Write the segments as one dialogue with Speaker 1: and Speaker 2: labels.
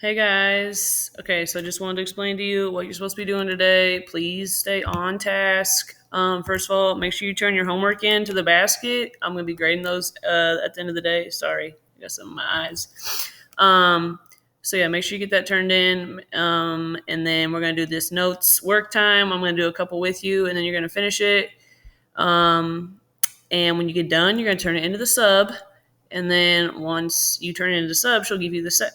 Speaker 1: Hey guys. Okay, so I just wanted to explain to you what you're supposed to be doing today. Please stay on task. First of all, make sure you turn your homework in to the basket. I'm going to be grading those at the end of the day. Sorry, I got some in my eyes. So yeah, make sure you get that turned in. And then we're going to do this notes work time. I'm going to do a couple with you, and then you're going to finish it. Um, and when you get done, you're going to turn it into the sub. And then once you turn it into the sub,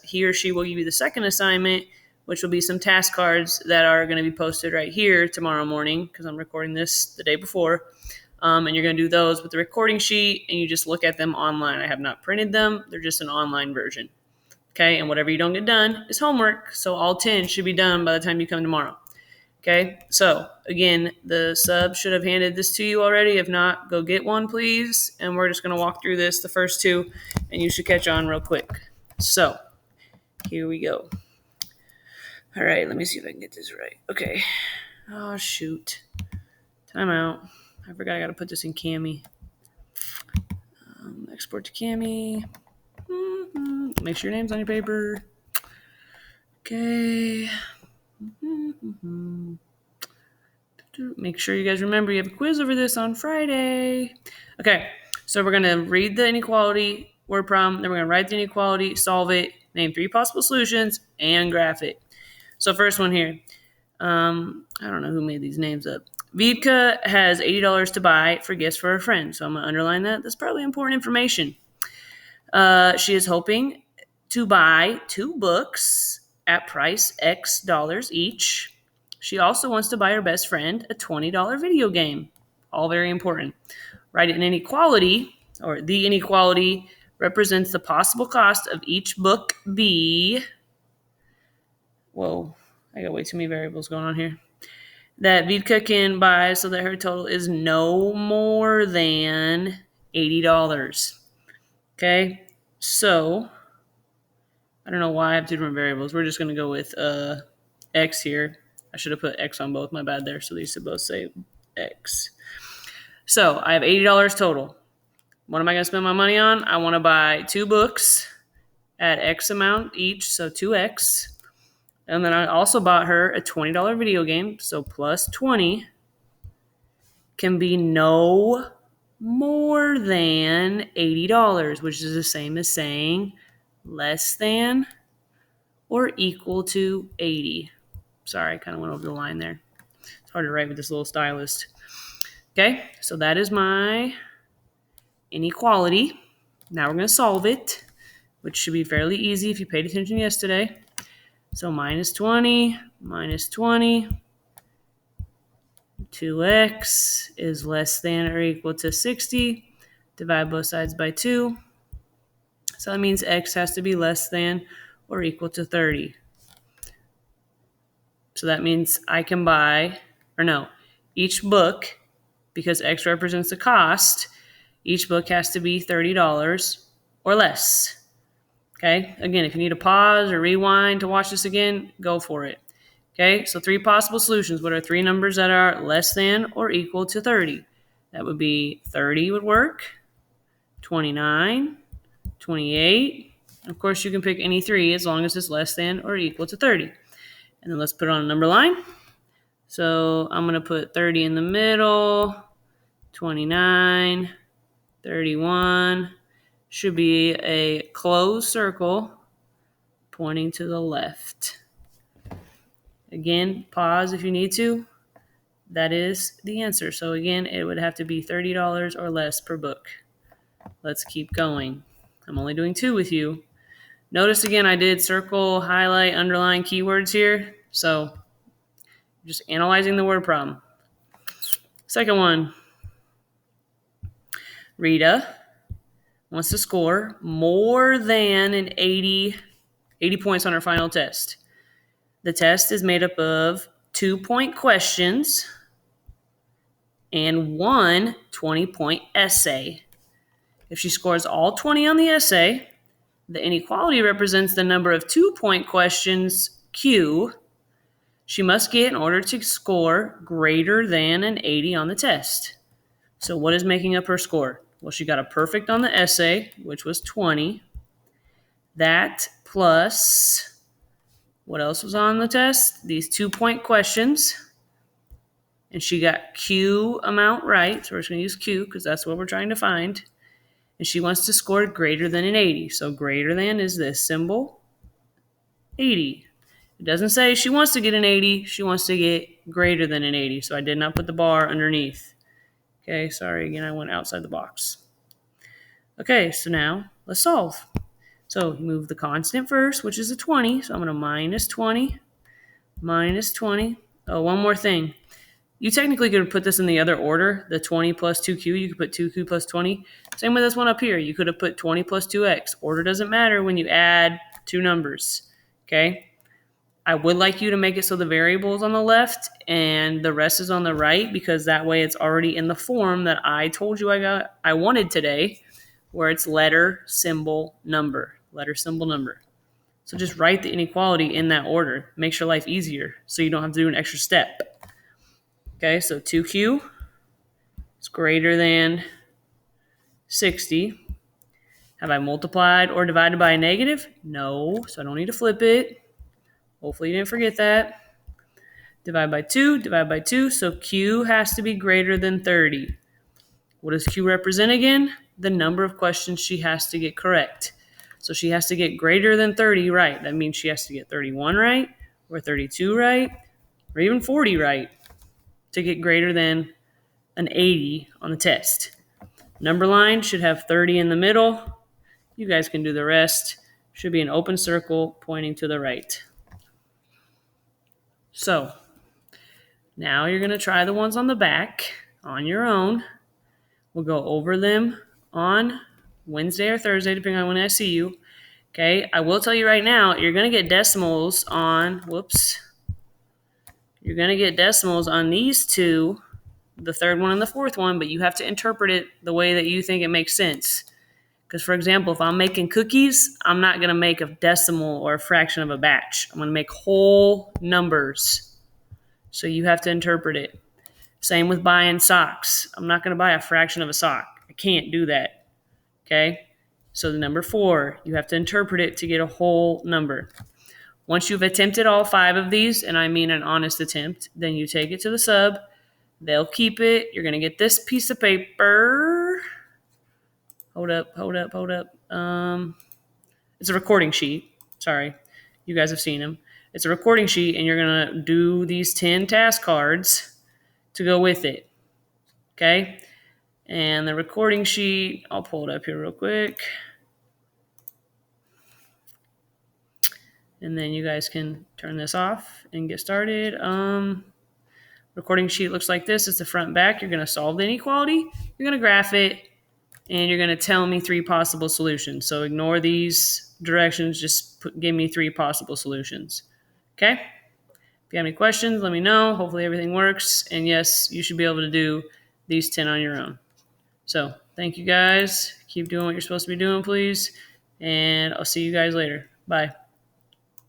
Speaker 1: he or she will give you the second assignment, which will be some task cards that are going to be posted right here tomorrow morning because I'm recording this the day before. And you're going to do those with the recording sheet, and you just look at them online. I have not printed them; they're just an online version. Okay, and whatever you don't get done is homework. So all 10 should be done by the time you come tomorrow. Okay, so again, the sub should have handed this to you already. If not, go get one, please. And we're just going to walk through this, the first two, and you should catch on real quick. So here we go. All right, let me see if I can get this right. Okay. Oh, shoot. Time out. I forgot I got to put this in Cami. Export to Cami. Make sure your name's on your paper. Okay. Make sure you guys remember you have a quiz over this on Friday. Okay, so we're going to read the inequality word problem, then we're going to write the inequality, solve it, name 3 possible solutions, and graph it. So first one here. I don't know who made these names up. Vivka has $80 to buy for gifts for her friend. So I'm going to underline that. That's probably important information. She is hoping to buy 2 books at price X dollars each. She also wants to buy her best friend a $20 video game. All very important. Write an inequality, or the inequality represents the possible cost of each book B. Whoa, I got way too many variables going on here. That Vivka can buy so that her total is no more than $80. Okay, so I don't know why I have 2 different variables. We're just going to go with X here. I should have put X on both. My bad there. So these should both say X. So I have $80 total. What am I going to spend my money on? I want to buy 2 books at X amount each, so 2X. And then I also bought her a $20 video game, so plus 20 can be no more than $80, which is the same as saying less than or equal to 80. Sorry, I kind of went over the line there. It's hard to write with this little stylist. Okay, so that is my inequality. Now we're going to solve it, which should be fairly easy if you paid attention yesterday. So minus 20, 2x is less than or equal to 60. Divide both sides by 2. So that means x has to be less than or equal to 30. So that means I can buy, each book, because x represents the cost, each book has to be $30 or less. Okay, again, if you need to pause or rewind to watch this again, go for it. Okay, so 3 possible solutions. What are 3 numbers that are less than or equal to 30? That would be 30 would work, 29, 28. Of course, you can pick any 3 as long as it's less than or equal to 30. And then let's put it on a number line. So I'm going to put 30 in the middle, 29, 31. Should be a closed circle pointing to the left. Again, pause if you need to. That is the answer. So again, it would have to be $30 or less per book. Let's keep going. I'm only doing 2 with you. Notice again, I did circle, highlight, underline keywords here. So just analyzing the word problem. Second one. Rita wants to score more than an 80 points on her final test. The test is made up of 2-point questions and 1 20-point essay. If she scores all 20 on the essay, the inequality represents the number of 2-point questions, Q, she must get in order to score greater than an 80 on the test. So what is making up her score? Well, she got a perfect on the essay, which was 20. That plus What else was on the test? These 2-point questions. And she got Q amount right. So we're just going to use Q because that's what we're trying to find. And she wants to score greater than an 80. So greater than is this symbol, 80. It doesn't say she wants to get an 80. She wants to get greater than an 80. So I did not put the bar underneath. Okay, sorry, again, I went outside the box. Okay, so now let's solve. So you move the constant first, which is a 20. So I'm going to minus 20, minus 20. Oh, one more thing. You technically could put this in the other order, the 20 plus 2q. You could put 2q plus 20. Same with this one up here. You could have put 20 plus 2x. Order doesn't matter when you add two numbers, okay? I would like you to make it so the variable is on the left and the rest is on the right because that way it's already in the form that I told you I wanted today, where it's letter, symbol, number. Letter, symbol, number. So just write the inequality in that order. Makes your life easier so you don't have to do an extra step. Okay, so 2q is greater than 60. Have I multiplied or divided by a negative? No, so I don't need to flip it. Hopefully you didn't forget that. Divide by 2, so q has to be greater than 30. What does q represent again? The number of questions she has to get correct. So she has to get greater than 30 right. That means she has to get 31 right, or 32 right, or even 40 right to get greater than an 80 on the test. Number line should have 30 in the middle. You guys can do the rest. Should be an open circle pointing to the right. So now you're going to try the ones on the back on your own. We'll go over them on Wednesday or Thursday, depending on when I see you. Okay, I will tell you right now, you're going to get decimals on, you're going to get decimals on these two, the third one and the fourth one, but you have to interpret it the way that you think it makes sense. Because, for example, if I'm making cookies, I'm not going to make a decimal or a fraction of a batch. I'm going to make whole numbers. So you have to interpret it. Same with buying socks. I'm not going to buy a fraction of a sock. I can't do that. Okay? So the number 4, you have to interpret it to get a whole number. Once you've attempted all 5 of these, and I mean an honest attempt, then you take it to the sub. They'll keep it. You're going to get this piece of paper. Hold up. It's a recording sheet. Sorry. You guys have seen them. It's a recording sheet, and you're going to do these 10 task cards to go with it. Okay? And the recording sheet, I'll pull it up here real quick. And then you guys can turn this off and get started. Recording sheet looks like this. It's the front and back. You're going to solve the inequality. You're going to graph it. And you're going to tell me 3 possible solutions. So ignore these directions. Just give me 3 possible solutions. Okay? If you have any questions, let me know. Hopefully everything works. And yes, you should be able to do these 10 on your own. So thank you guys. Keep doing what you're supposed to be doing, please. And I'll see you guys later. Bye.